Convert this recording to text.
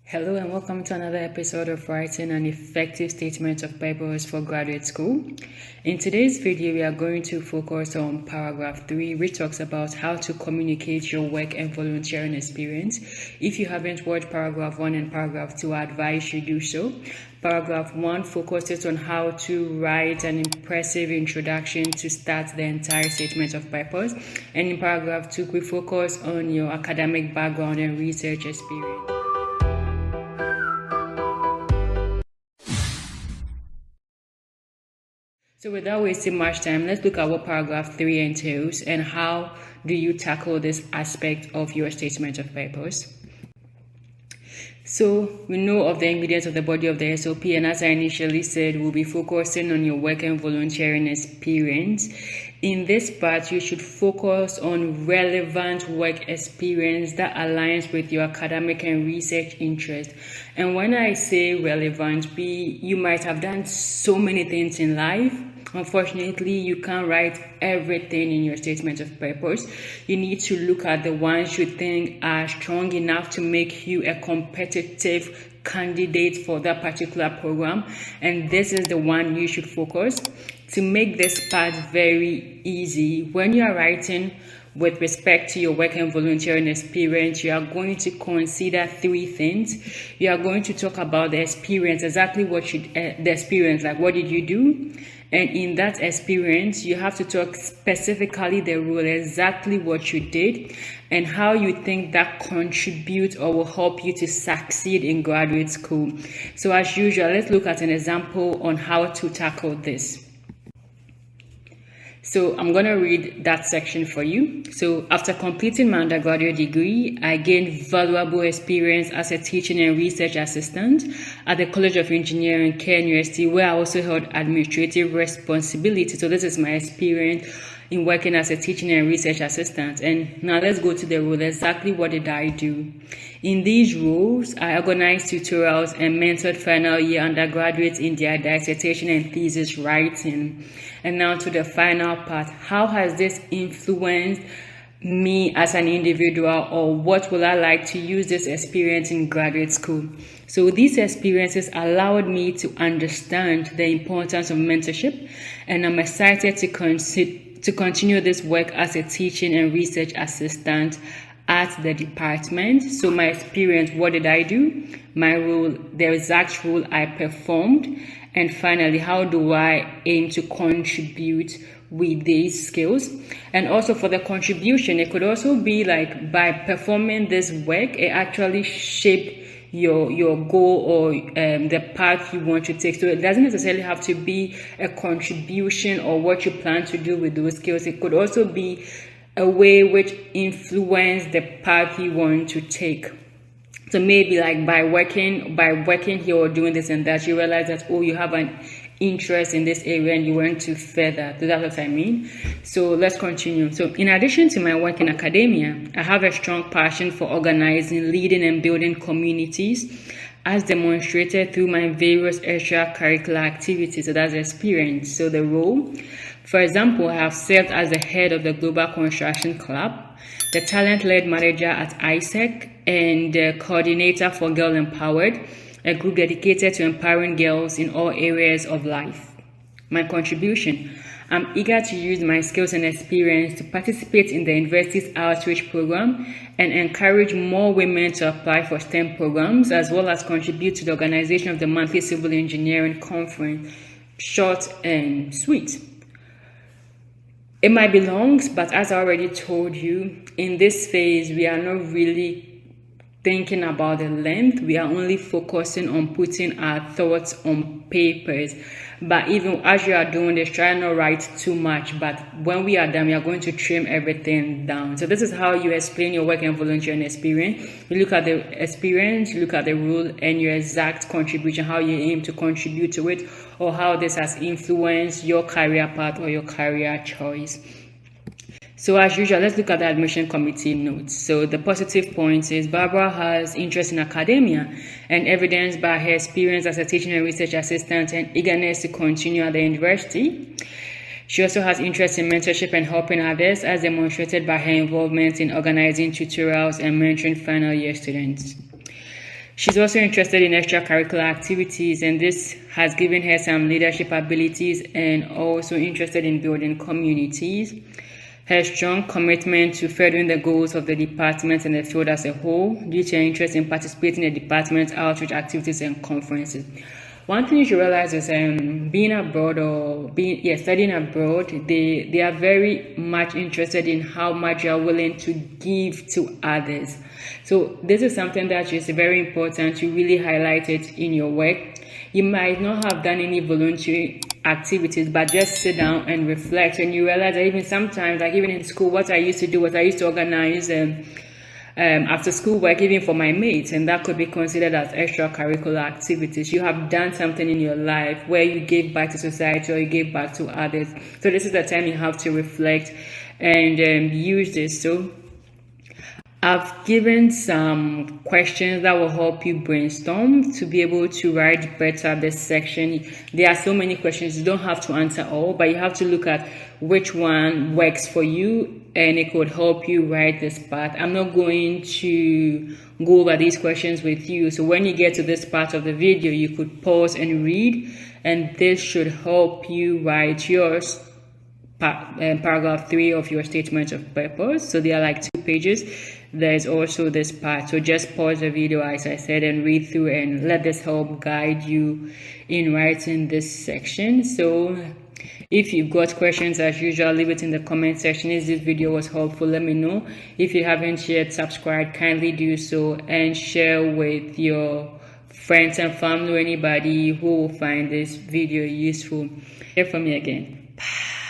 Hello and welcome to another episode of Writing an Effective Statement of Purpose for Graduate School. In today's video, we are going to focus on paragraph 3, which talks about how to communicate your work and volunteering experience. If you haven't watched paragraph 1 and paragraph 2, I advise you do so. Paragraph 1 focuses on how to write an impressive introduction to start the entire statement of purpose. And in paragraph 2, we focus on your academic background and research experience. So without wasting much time, let's look at what paragraph 3 entails and how do you tackle this aspect of your statement of purpose. So we know of the ingredients of the body of the SOP, and as I initially said, we'll be focusing on your work and volunteering experience. In this part, you should focus on relevant work experience that aligns with your academic and research interest. And when I say relevant, you might have done so many things in life. Unfortunately, you can't write everything in your statement of purpose. You need to look at the ones you think are strong enough to make you a competitive candidate for that particular program. And this is the one you should focus. To make this part very easy, when you are writing with respect to your work and volunteering experience, you are going to consider 3 things. You are going to talk about the experience, exactly what the experience, like what did you do? And in that experience, you have to talk specifically the role, exactly what you did, and how you think that contributes or will help you to succeed in graduate school. So as usual, let's look at an example on how to tackle this. So I'm going to read that section for you. So after completing my undergraduate degree, I gained valuable experience as a teaching and research assistant at the College of Engineering, KNUST, where I also held administrative responsibility. So this is my experience in working as a teaching and research assistant. And now let's go to the role. Exactly what did I do? In these roles, I organized tutorials and mentored final year undergraduates in their dissertation and thesis writing. And now to the final part. How has this influenced me as an individual, or what will I like to use this experience in graduate school? So these experiences allowed me to understand the importance of mentorship, and I'm excited to continue this work as a teaching and research assistant at the department. So my experience, what did I do? My role, the exact role I performed. And finally, how do I aim to contribute with these skills? And also for the contribution, it could also be like by performing this work, it actually shaped your goal or the path you want to take. So it doesn't necessarily have to be a contribution or what you plan to do with those skills. It could also be a way which influence the path you want to take. So maybe like by working here or doing this and that, you realize that, oh, you have an interest in this area and you want to further. So that's what I mean. So let's continue. So in addition to my work in academia, I have a strong passion for organizing, leading and building communities, as demonstrated through my various extracurricular activities. So that's the experience. So the role, for example, I have served as the head of the Global Construction Club, the talent-led manager at ISEC, and the coordinator for Girl Empowered, a group dedicated to empowering girls in all areas of life. My contribution: I'm eager to use my skills and experience to participate in the university's outreach program and encourage more women to apply for STEM programs, as well as contribute to the organization of the monthly Civil Engineering Conference. Short and sweet. It might be long, but as I already told you, in this phase, we are not really thinking about the length. We are only focusing on putting our thoughts on papers. But even as you are doing this, try not to write too much. But when we are done, we are going to trim everything down. So this is how you explain your work and volunteering experience. You look at the experience, you look at the role and your exact contribution, how you aim to contribute to it, or how this has influenced your career path or your career choice. So as usual, let's look at the admission committee notes. So the positive points is Barbara has interest in academia and evidenced by her experience as a teaching and research assistant and eagerness to continue at the university. She also has interest in mentorship and helping others, as demonstrated by her involvement in organizing tutorials and mentoring final year students. She's also interested in extracurricular activities, and this has given her some leadership abilities, and also interested in building communities. Her strong commitment to furthering the goals of the department and the field as a whole, due to her interest in participating in the department's outreach activities and conferences. One thing you should realize is being abroad or studying abroad, they are very much interested in how much you are willing to give to others. So this is something that is very important to really highlight it in your work. You might not have done any voluntary activities, but just sit down and reflect, and you realize that even sometimes, like even in school, what I used to do was I used to organize after school work even for my mates, and that could be considered as extracurricular activities. You have done something in your life where you gave back to society or you gave back to others. So this is the time you have to reflect and use this. So I've given some questions that will help you brainstorm to be able to write better this section. There are so many questions, you don't have to answer all, but you have to look at which one works for you and it could help you write this part. I'm not going to go over these questions with you, so when you get to this part of the video, you could pause and read, and this should help you write yours. Paragraph 3 of your statement of purpose. So they are like 2 pages. There's also this part, so just pause the video as I said and read through, and let this help guide you in writing this section. So if you've got questions, as usual, leave it in the comment section. If this video was helpful, let me know. If you haven't yet subscribed, kindly do so and share with your friends and family or anybody who will find this video useful. Hear from me again. Bye.